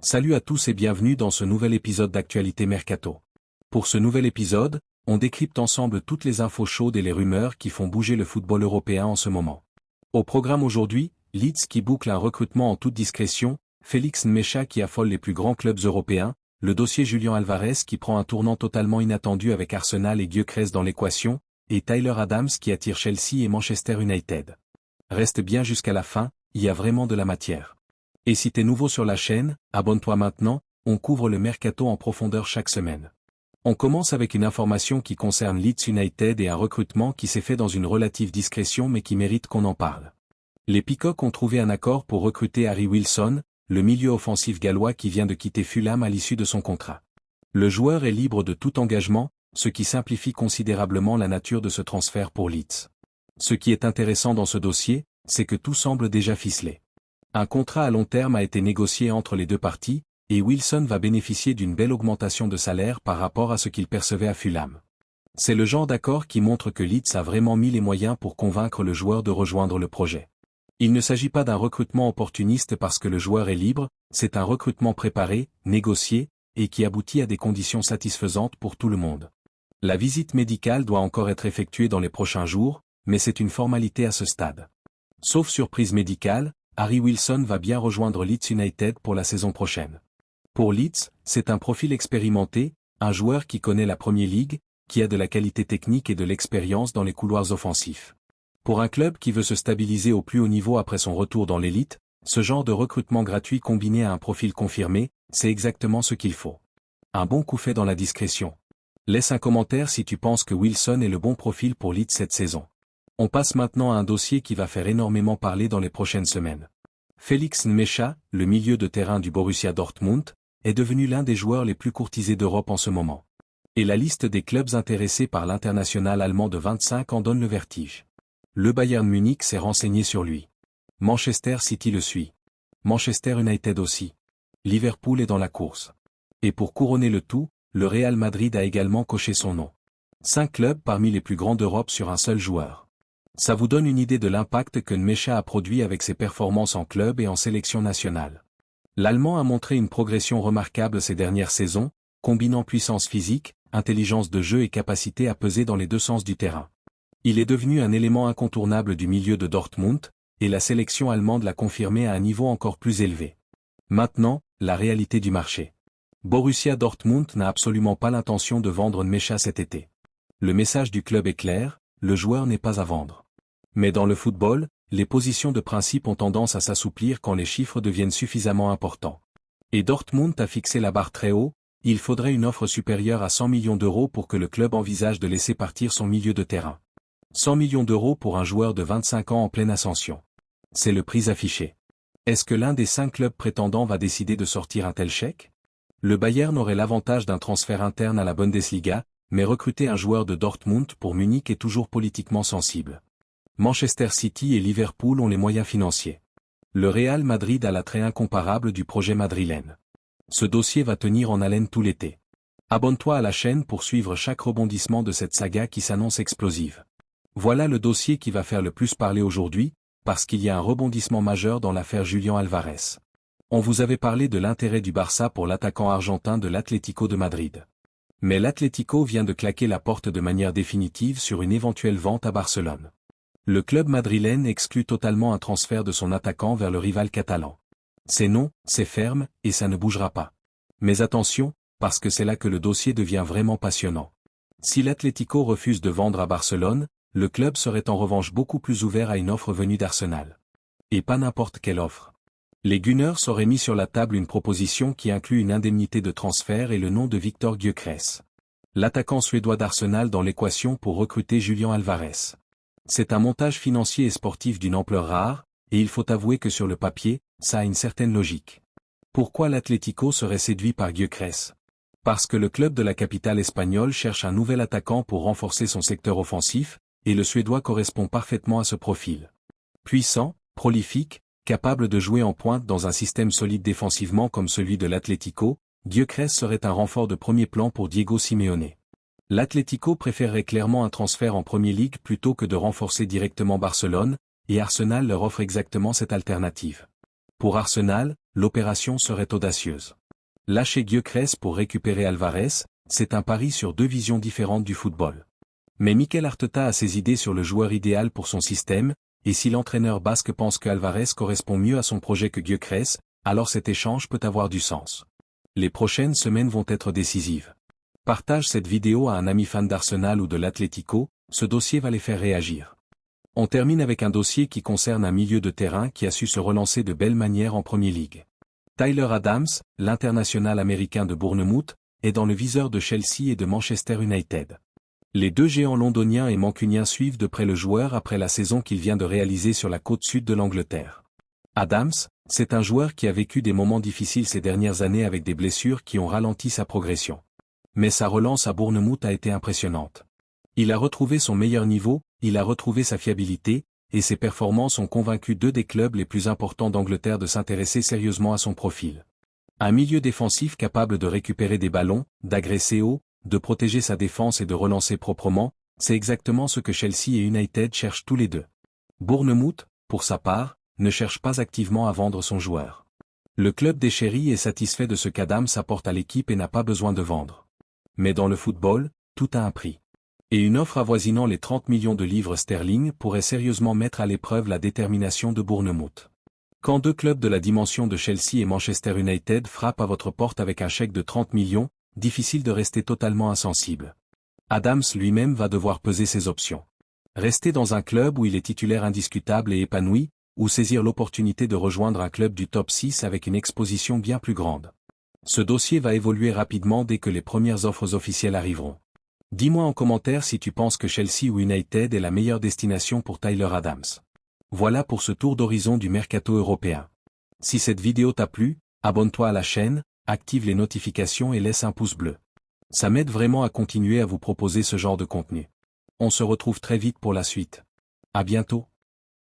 Salut à tous et bienvenue dans ce nouvel épisode d'Actualité Mercato. Pour ce nouvel épisode, on décrypte ensemble toutes les infos chaudes et les rumeurs qui font bouger le football européen en ce moment. Au programme aujourd'hui, Leeds qui boucle un recrutement en toute discrétion, Félix Nmecha qui affole les plus grands clubs européens, le dossier Julián Álvarez qui prend un tournant totalement inattendu avec Arsenal et Gyökeres dans l'équation, et Tyler Adams qui attire Chelsea et Manchester United. Reste bien jusqu'à la fin, il y a vraiment de la matière. Et si t'es nouveau sur la chaîne, abonne-toi maintenant, on couvre le mercato en profondeur chaque semaine. On commence avec une information qui concerne Leeds United et un recrutement qui s'est fait dans une relative discrétion mais qui mérite qu'on en parle. Les Peacocks ont trouvé un accord pour recruter Harry Wilson, le milieu offensif gallois qui vient de quitter Fulham à l'issue de son contrat. Le joueur est libre de tout engagement, ce qui simplifie considérablement la nature de ce transfert pour Leeds. Ce qui est intéressant dans ce dossier, c'est que tout semble déjà ficelé. Un contrat à long terme a été négocié entre les deux parties, et Wilson va bénéficier d'une belle augmentation de salaire par rapport à ce qu'il percevait à Fulham. C'est le genre d'accord qui montre que Leeds a vraiment mis les moyens pour convaincre le joueur de rejoindre le projet. Il ne s'agit pas d'un recrutement opportuniste parce que le joueur est libre, c'est un recrutement préparé, négocié, et qui aboutit à des conditions satisfaisantes pour tout le monde. La visite médicale doit encore être effectuée dans les prochains jours, mais c'est une formalité à ce stade. Sauf surprise médicale, Harry Wilson va bien rejoindre Leeds United pour la saison prochaine. Pour Leeds, c'est un profil expérimenté, un joueur qui connaît la Premier League, qui a de la qualité technique et de l'expérience dans les couloirs offensifs. Pour un club qui veut se stabiliser au plus haut niveau après son retour dans l'élite, ce genre de recrutement gratuit combiné à un profil confirmé, c'est exactement ce qu'il faut. Un bon coup fait dans la discrétion. Laisse un commentaire si tu penses que Wilson est le bon profil pour Leeds cette saison. On passe maintenant à un dossier qui va faire énormément parler dans les prochaines semaines. Félix Nmecha, le milieu de terrain du Borussia Dortmund, est devenu l'un des joueurs les plus courtisés d'Europe en ce moment. Et la liste des clubs intéressés par l'international allemand de 25 ans donne le vertige. Le Bayern Munich s'est renseigné sur lui. Manchester City le suit. Manchester United aussi. Liverpool est dans la course. Et pour couronner le tout, le Real Madrid a également coché son nom. 5 clubs parmi les plus grands d'Europe sur un seul joueur. Ça vous donne une idée de l'impact que Nmecha a produit avec ses performances en club et en sélection nationale. L'Allemand a montré une progression remarquable ces dernières saisons, combinant puissance physique, intelligence de jeu et capacité à peser dans les deux sens du terrain. Il est devenu un élément incontournable du milieu de Dortmund, et la sélection allemande l'a confirmé à un niveau encore plus élevé. Maintenant, la réalité du marché. Borussia Dortmund n'a absolument pas l'intention de vendre Nmecha cet été. Le message du club est clair, le joueur n'est pas à vendre. Mais dans le football, les positions de principe ont tendance à s'assouplir quand les chiffres deviennent suffisamment importants. Et Dortmund a fixé la barre très haut, il faudrait une offre supérieure à 100 millions d'euros pour que le club envisage de laisser partir son milieu de terrain. 100 millions d'euros pour un joueur de 25 ans en pleine ascension. C'est le prix affiché. Est-ce que l'un des 5 clubs prétendants va décider de sortir un tel chèque? Le Bayern aurait l'avantage d'un transfert interne à la Bundesliga, mais recruter un joueur de Dortmund pour Munich est toujours politiquement sensible. Manchester City et Liverpool ont les moyens financiers. Le Real Madrid a l'attrait incomparable du projet madrilène. Ce dossier va tenir en haleine tout l'été. Abonne-toi à la chaîne pour suivre chaque rebondissement de cette saga qui s'annonce explosive. Voilà le dossier qui va faire le plus parler aujourd'hui, parce qu'il y a un rebondissement majeur dans l'affaire Julián Álvarez. On vous avait parlé de l'intérêt du Barça pour l'attaquant argentin de l'Atlético de Madrid. Mais l'Atlético vient de claquer la porte de manière définitive sur une éventuelle vente à Barcelone. Le club madrilène exclut totalement un transfert de son attaquant vers le rival catalan. C'est non, c'est ferme, et ça ne bougera pas. Mais attention, parce que c'est là que le dossier devient vraiment passionnant. Si l'Atlético refuse de vendre à Barcelone, le club serait en revanche beaucoup plus ouvert à une offre venue d'Arsenal. Et pas n'importe quelle offre. Les Gunners auraient mis sur la table une proposition qui inclut une indemnité de transfert et le nom de Viktor Gyökeres. L'attaquant suédois d'Arsenal dans l'équation pour recruter Julián Álvarez. C'est un montage financier et sportif d'une ampleur rare, et il faut avouer que sur le papier, ça a une certaine logique. Pourquoi l'Atlético serait séduit par Gyökeres? Parce que le club de la capitale espagnole cherche un nouvel attaquant pour renforcer son secteur offensif, et le Suédois correspond parfaitement à ce profil. Puissant, prolifique, capable de jouer en pointe dans un système solide défensivement comme celui de l'Atlético, Gyökeres serait un renfort de premier plan pour Diego Simeone. L'Atlético préférerait clairement un transfert en Premier League plutôt que de renforcer directement Barcelone, et Arsenal leur offre exactement cette alternative. Pour Arsenal, l'opération serait audacieuse. Lâcher Gyökeres pour récupérer Alvarez, c'est un pari sur deux visions différentes du football. Mais Mikel Arteta a ses idées sur le joueur idéal pour son système, et si l'entraîneur basque pense que Alvarez correspond mieux à son projet que Gyökeres, alors cet échange peut avoir du sens. Les prochaines semaines vont être décisives. Partage cette vidéo à un ami fan d'Arsenal ou de l'Atlético, ce dossier va les faire réagir. On termine avec un dossier qui concerne un milieu de terrain qui a su se relancer de belle manière en Premier League. Tyler Adams, l'international américain de Bournemouth, est dans le viseur de Chelsea et de Manchester United. Les deux géants londoniens et mancuniens suivent de près le joueur après la saison qu'il vient de réaliser sur la côte sud de l'Angleterre. Adams, c'est un joueur qui a vécu des moments difficiles ces dernières années avec des blessures qui ont ralenti sa progression. Mais sa relance à Bournemouth a été impressionnante. Il a retrouvé son meilleur niveau, il a retrouvé sa fiabilité, et ses performances ont convaincu deux des clubs les plus importants d'Angleterre de s'intéresser sérieusement à son profil. Un milieu défensif capable de récupérer des ballons, d'agresser haut, de protéger sa défense et de relancer proprement, c'est exactement ce que Chelsea et United cherchent tous les deux. Bournemouth, pour sa part, ne cherche pas activement à vendre son joueur. Le club des Chéris est satisfait de ce qu'Adams apporte à l'équipe et n'a pas besoin de vendre. Mais dans le football, tout a un prix. Et une offre avoisinant les 30 millions de livres sterling pourrait sérieusement mettre à l'épreuve la détermination de Bournemouth. Quand deux clubs de la dimension de Chelsea et Manchester United frappent à votre porte avec un chèque de 30 millions, difficile de rester totalement insensible. Adams lui-même va devoir peser ses options. Rester dans un club où il est titulaire indiscutable et épanoui, ou saisir l'opportunité de rejoindre un club du top 6 avec une exposition bien plus grande. Ce dossier va évoluer rapidement dès que les premières offres officielles arriveront. Dis-moi en commentaire si tu penses que Chelsea ou United est la meilleure destination pour Tyler Adams. Voilà pour ce tour d'horizon du mercato européen. Si cette vidéo t'a plu, abonne-toi à la chaîne, active les notifications et laisse un pouce bleu. Ça m'aide vraiment à continuer à vous proposer ce genre de contenu. On se retrouve très vite pour la suite. À bientôt.